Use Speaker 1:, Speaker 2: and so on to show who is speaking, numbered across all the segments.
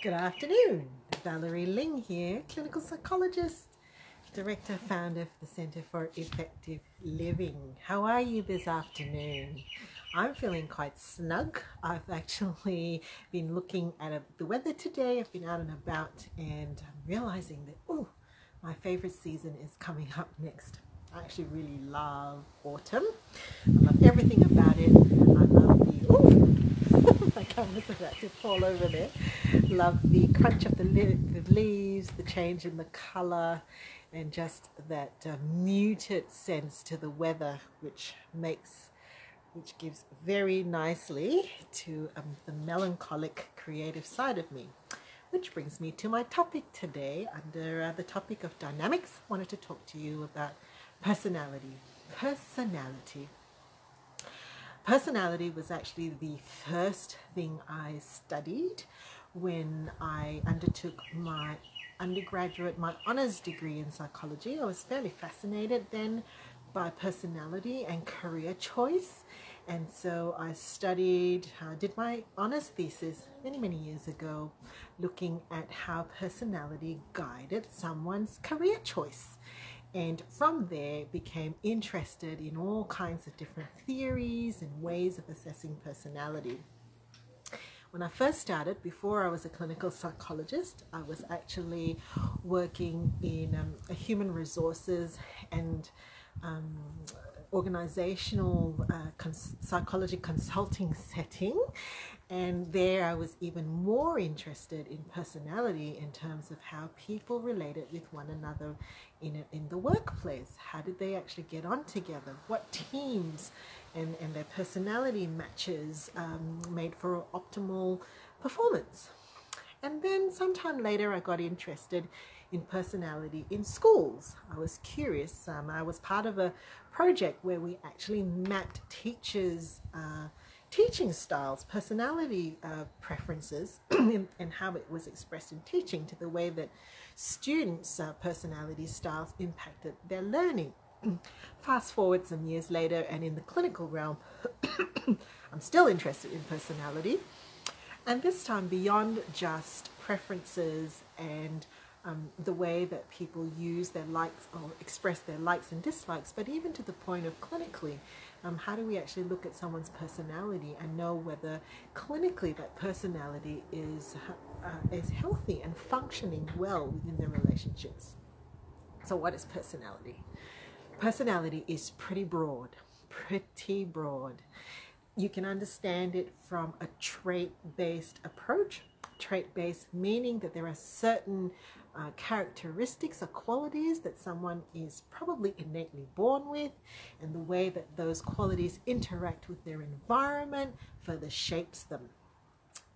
Speaker 1: Good afternoon, Valerie Ling here, clinical psychologist, director, founder of the Center for Effective Living. How are you this afternoon? I'm feeling quite snug. I've actually been looking at the weather today. I've been out and about and I'm realizing that, my favorite season is coming up next. I actually really love autumn. I love everything about it. I love my camera's about to fall over there. Love the crunch of the leaves, the change in the color, and just that muted sense to the weather, which gives very nicely to the melancholic creative side of me. Which brings me to my topic today. Under the topic of dynamics, I wanted to talk to you about personality. Personality was actually the first thing I studied when I undertook my undergraduate, my honors degree in psychology. I was fairly fascinated then by personality and career choice. And so I studied, did my honors thesis many years ago, looking at how personality guided someone's career choice. And from there became interested in all kinds of different theories and ways of assessing personality. When I first started, before I was a clinical psychologist, I was actually working in a human resources and organizational psychology consulting setting. And there I was even more interested in personality in terms of how people related with one another in the workplace. How did they actually get on together? What teams and their personality matches made for optimal performance? And then sometime later I got interested in personality in schools. I was curious. I was part of a project where we actually mapped teachers' teaching styles, personality preferences, and how it was expressed in teaching to the way that students' personality styles impacted their learning. Fast forward some years later, and in the clinical realm, I'm still interested in personality. And this time beyond just preferences and the way that people use their likes or express their likes and dislikes, but even to the point of clinically, how do we actually look at someone's personality and know whether clinically that personality is healthy and functioning well within their relationships? So what is personality? Personality is pretty broad. You can understand it from a trait-based approach. Trait-based meaning that there are certain characteristics or qualities that someone is probably innately born with, and the way that those qualities interact with their environment further shapes them.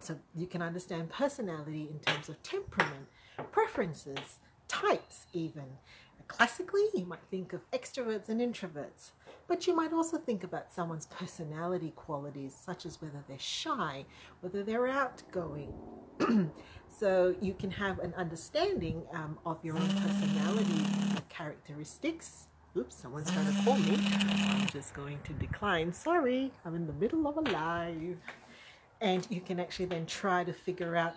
Speaker 1: So you can understand personality in terms of temperament, preferences, types even. Classically, you might think of extroverts and introverts, but you might also think about someone's personality qualities, such as whether they're shy, whether they're outgoing. So you can have an understanding of your own personality characteristics. Oops, someone's trying to call me. I'm just going to decline. Sorry, I'm in the middle of a live. And you can actually then try to figure out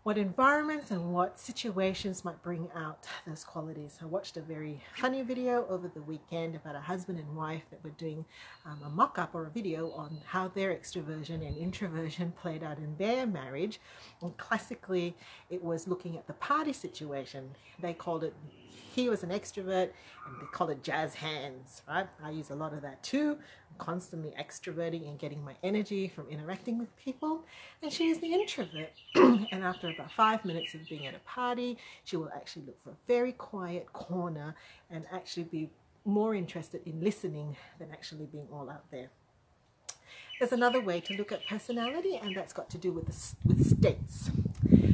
Speaker 1: what environments and what situations might bring out those qualities. I watched a very funny video over the weekend about a husband and wife that were doing a mock-up or a video on how their extroversion and introversion played out in their marriage. And classically, it was looking at the party situation. They called it, he was an extrovert, and they call it jazz hands, right? I use a lot of that too. I'm constantly extroverting and getting my energy from interacting with people. And she is the introvert. And after about 5 minutes of being at a party, she will actually look for a very quiet corner and actually be more interested in listening than actually being all out there. There's another way to look at personality, and that's got to do with states.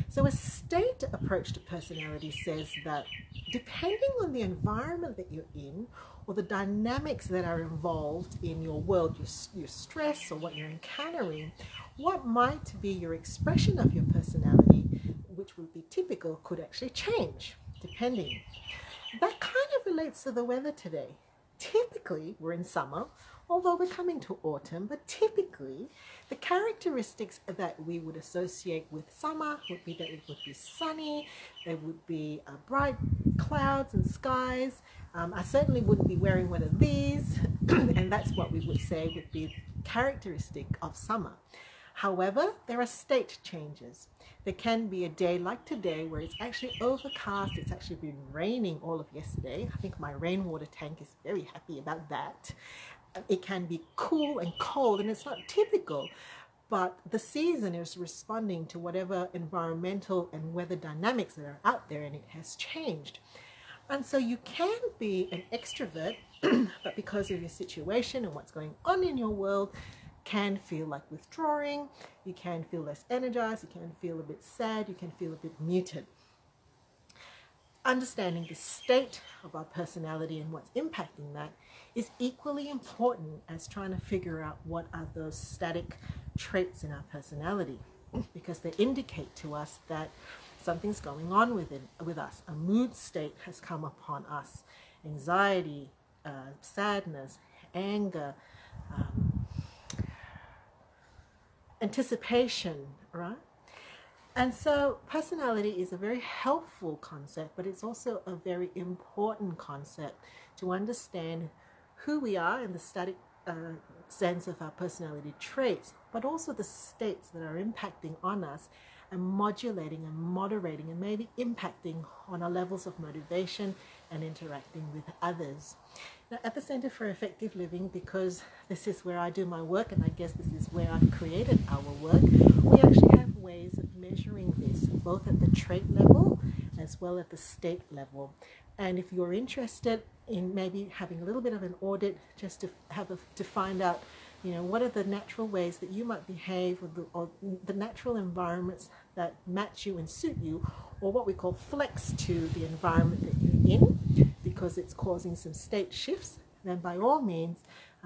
Speaker 1: So a state approach to personality says that depending on the environment that you're in or the dynamics that are involved in your world, your stress or what you're encountering, what might be your expression of your personality, which would be typical, could actually change depending. That kind of relates to the weather today. Typically, we're in summer, although we're coming to autumn. But typically, the characteristics that we would associate with summer would be that it would be sunny, there would be bright clouds and skies. I certainly wouldn't be wearing one of these, and that's what we would say would be characteristic of summer. However, there are state changes. There can be a day like today where it's actually overcast, it's actually been raining all of yesterday. I think my rainwater tank is very happy about that. It can be cool and cold, and it's not typical, but the season is responding to whatever environmental and weather dynamics that are out there, and it has changed. And so you can be an extrovert, but because of your situation and what's going on in your world, can feel like withdrawing, you can feel less energized, you can feel a bit sad, you can feel a bit muted. Understanding the state of our personality and what's impacting that is equally important as trying to figure out what are those static traits in our personality, because they indicate to us that something's going on with us. A mood state has come upon us. Anxiety, sadness, anger, anticipation, right? And so personality is a very helpful concept, but it's also a very important concept to understand who we are in the static sense of our personality traits, but also the states that are impacting on us and modulating and moderating and maybe impacting on our levels of motivation and interacting with others. Now, at the Center for Effective Living, because this is where I do my work, and I guess this is where I've created our work, we actually have ways of measuring this, both at the trait level as well at the state level. And if you're interested in maybe having a little bit of an audit just to find out, you know, what are the natural ways that you might behave, or the natural environments that match you and suit you, or what we call flex to the environment that you're in, because it's causing some state shifts, then by all means,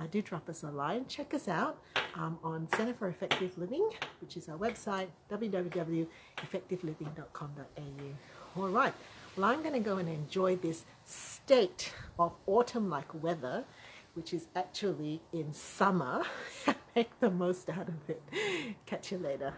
Speaker 1: do drop us a line. Check us out on Center for Effective Living, which is our website, www.effectiveliving.com.au. All right, well, I'm going to go and enjoy this state of autumn-like weather, which is actually in summer. Make the most out of it. Catch you later.